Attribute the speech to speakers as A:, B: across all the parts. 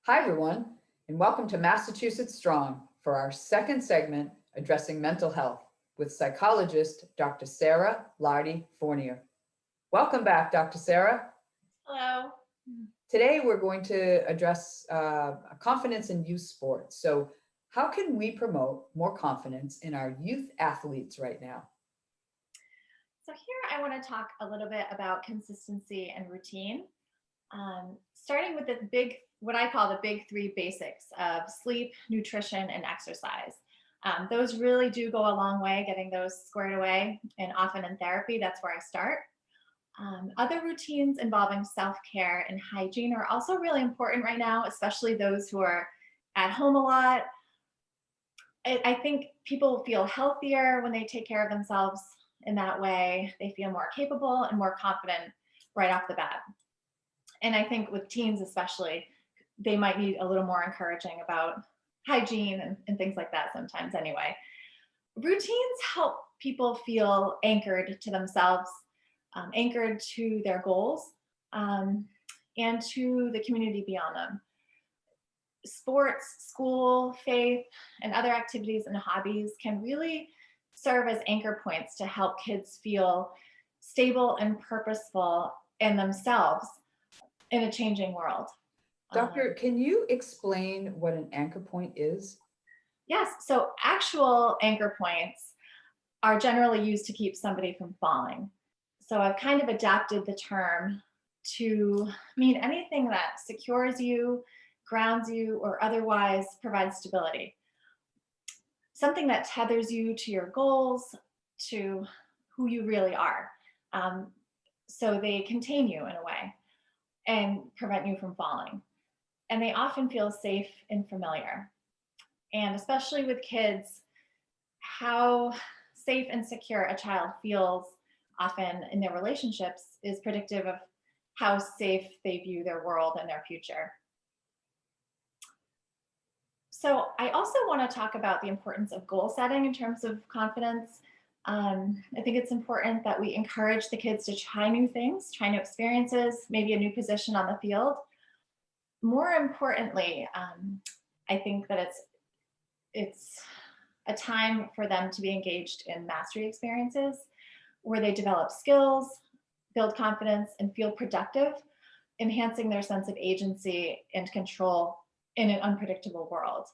A: Hi, everyone, and welcome to Massachusetts Strong for our second segment addressing mental health with psychologist Dr. Sarah Lardy Fournier. Welcome back, Dr. Sarah.
B: Hello.
A: Today, we're going to address confidence in youth sports. So, how can we promote more confidence in our youth athletes right now?
B: So here I want to talk a little bit about consistency and routine, starting with what I call the big three basics of sleep, nutrition, and exercise. Those really do go a long way, getting those squared away, and often in therapy, that's where I start. Other routines involving self-care and hygiene are also really important right now, especially those who are at home a lot. I think people feel healthier when they take care of themselves in that way. They feel more capable and more confident right off the bat. And I think with teens, especially, they might need a little more encouraging about hygiene and things like that sometimes, anyway. Routines help people feel anchored to themselves, anchored to their goals, um, and to the community beyond them. Sports, school, faith, and other activities and hobbies can really serve as anchor points to help kids feel stable and purposeful in themselves in a changing world.
A: Doctor, can you explain what an anchor point is?
B: Yes, so actual anchor points are generally used to keep somebody from falling. So I've kind of adapted the term to mean anything that secures you, grounds you, or otherwise provides stability. Something that tethers you to your goals, to who you really are. Um, so they contain you in a way and prevent you from falling. And they often feel safe and familiar. And especially with kids, how safe and secure a child feels often in their relationships is predictive of how safe they view their world and their future. So I also want to talk about the importance of goal setting in terms of confidence. I think it's important that we encourage the kids to try new things, try new experiences, maybe a new position on the field. More importantly, I think that it's a time for them to be engaged in mastery experiences where they develop skills, build confidence, and feel productive, enhancing their sense of agency and control in an unpredictable world.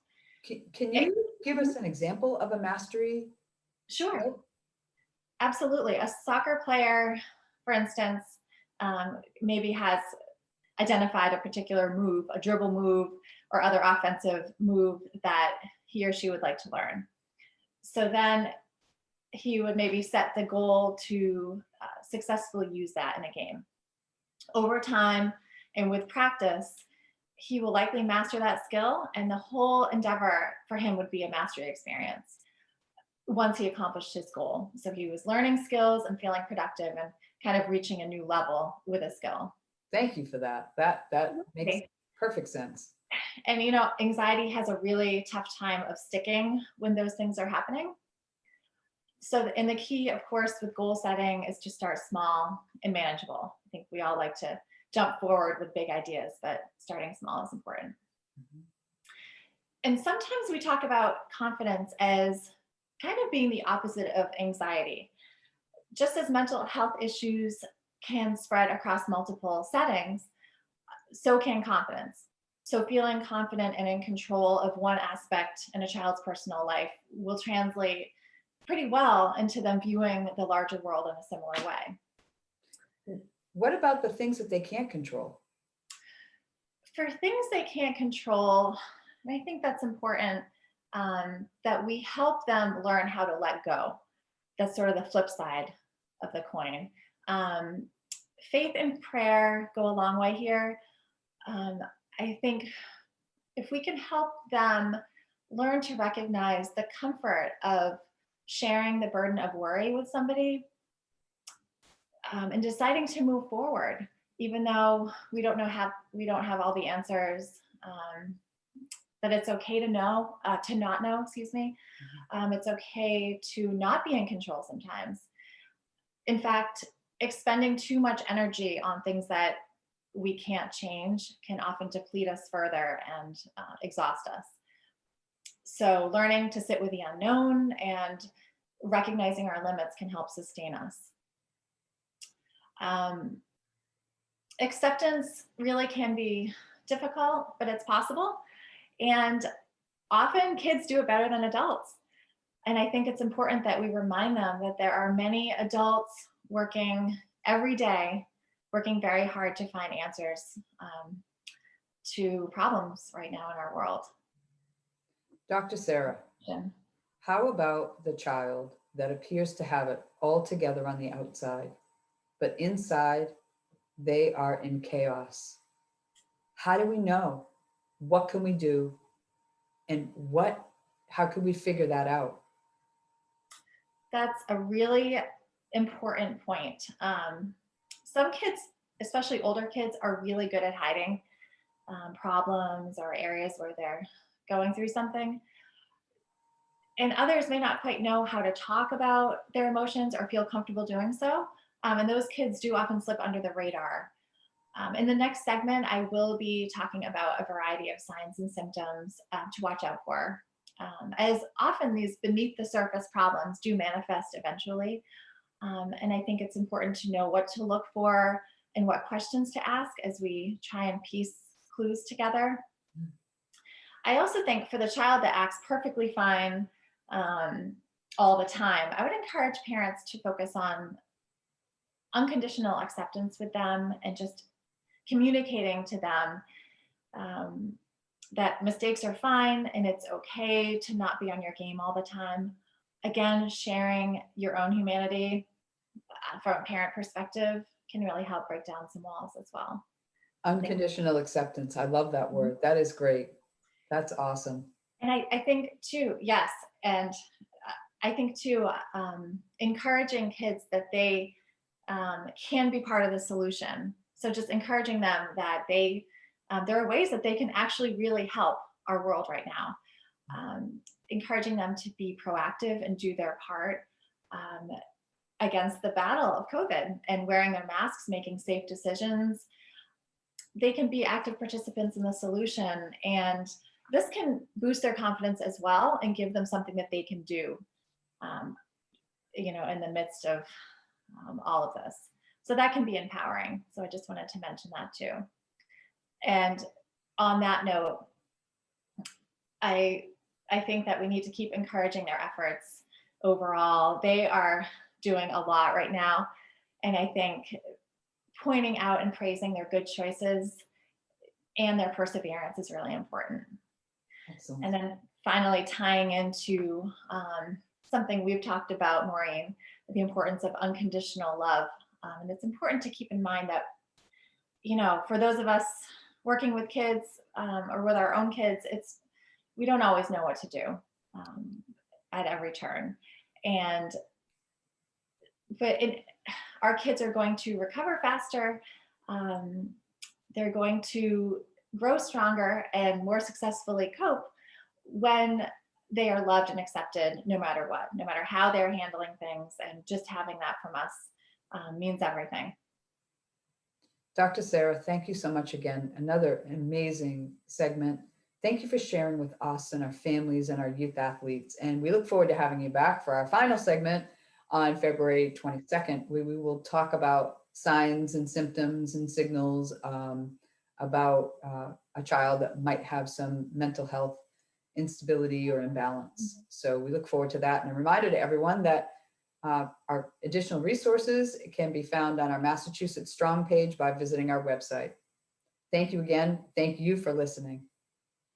A: Can you give us an example of a mastery
B: Sure,
A: skill?
B: absolutely. A soccer player, for instance, maybe has identified a particular move, a dribble move, or other offensive move that he or she would like to learn. So then he would maybe set the goal to successfully use that in a game. Over time and with practice, he will likely master that skill, and the whole endeavor for him would be a mastery experience once he accomplished his goal. So he was learning skills and feeling productive and kind of reaching a new level with a skill.
A: Thank you for that. That makes
B: Okay.
A: perfect sense.
B: And anxiety has a really tough time of sticking when those things are happening. So, and the key, of course, with goal setting is to start small and manageable. I think we all like to jump forward with big ideas, but starting small is important.
A: Mhm.
B: And sometimes we talk about confidence as kind of being the opposite of anxiety. Just as mental health issues can spread across multiple settings, so can confidence. So, feeling confident and in control of one aspect in a child's personal life will translate pretty well into them viewing the larger world in a similar way.
A: What about the things that they can't control?
B: For things they can't control, I think that's important, that we help them learn how to let go. That's sort of the flip side of the coin. Um, Faith and prayer go a long way here. Um, I think if we can help them learn to recognize the comfort of sharing the burden of worry with somebody, and deciding to move forward, even though we don't have all the answers. That it's okay to not know. Excuse me. It's okay to not be in control sometimes. In fact, expending too much energy on things that we can't change can often deplete us further and exhaust us. So learning to sit with the unknown and recognizing our limits can help sustain us. Acceptance really can be difficult, but it's possible. And often kids do it better than adults. And I think it's important that we remind them that there are many adults working every day, working very hard to find answers to problems right now in our world.
A: Dr. Sarah, how about the child that appears to have it all together on the outside, but inside they are in chaos? How do we know? What can we do? And how can we figure that out?
B: That's a really important point. Some kids, especially older kids, are really good at hiding problems or areas where they're going through something. And others may not quite know how to talk about their emotions or feel comfortable doing so. And those kids do often slip under the radar. In the next segment, I will be talking about a variety of signs and symptoms to watch out for, as often these beneath the surface problems do manifest eventually. And I think it's important to know what to look for and what questions to ask as we try and piece clues together. I also think for the child that acts perfectly fine all the time, I would encourage parents to focus on unconditional acceptance with them and just communicating to them that mistakes are fine and it's okay to not be on your game all the time. Again, sharing your own humanity from a parent perspective can really help break down some walls as well.
A: Unconditional acceptance. I love that word. That is great. That's awesome.
B: And I think too, yes. And I think too, encouraging kids that they can be part of the solution. So just encouraging them that there are ways that they can actually really help our world right now. Encouraging them to be proactive and do their part against the battle of COVID and wearing their masks, making safe decisions. They can be active participants in the solution, and this can boost their confidence as well and give them something that they can do, in the midst of all of this. So that can be empowering. So I just wanted to mention that too. And on that note, I think that we need to keep encouraging their efforts overall. They are doing a lot right now. And I think pointing out and praising their good choices and their perseverance is really important.
A: Excellent.
B: And then finally tying into something we've talked about, Maureen, the importance of unconditional love. And it's important to keep in mind that, for those of us working with kids or with our own kids, we don't always know what to do at every turn. But our kids are going to recover faster. They're going to grow stronger and more successfully cope when they are loved and accepted, no matter what, no matter how they're handling things. And just having that from us means everything.
A: Dr. Sarah, thank you so much again. Another amazing segment. Thank you for sharing with us and our families and our youth athletes. And we look forward to having you back for our final segment on February 22nd, where we will talk about signs and symptoms and signals about a child that might have some mental health instability or imbalance. So we look forward to that. And a reminder to everyone that our additional resources can be found on our Massachusetts Strong page by visiting our website. Thank you again. Thank you for listening.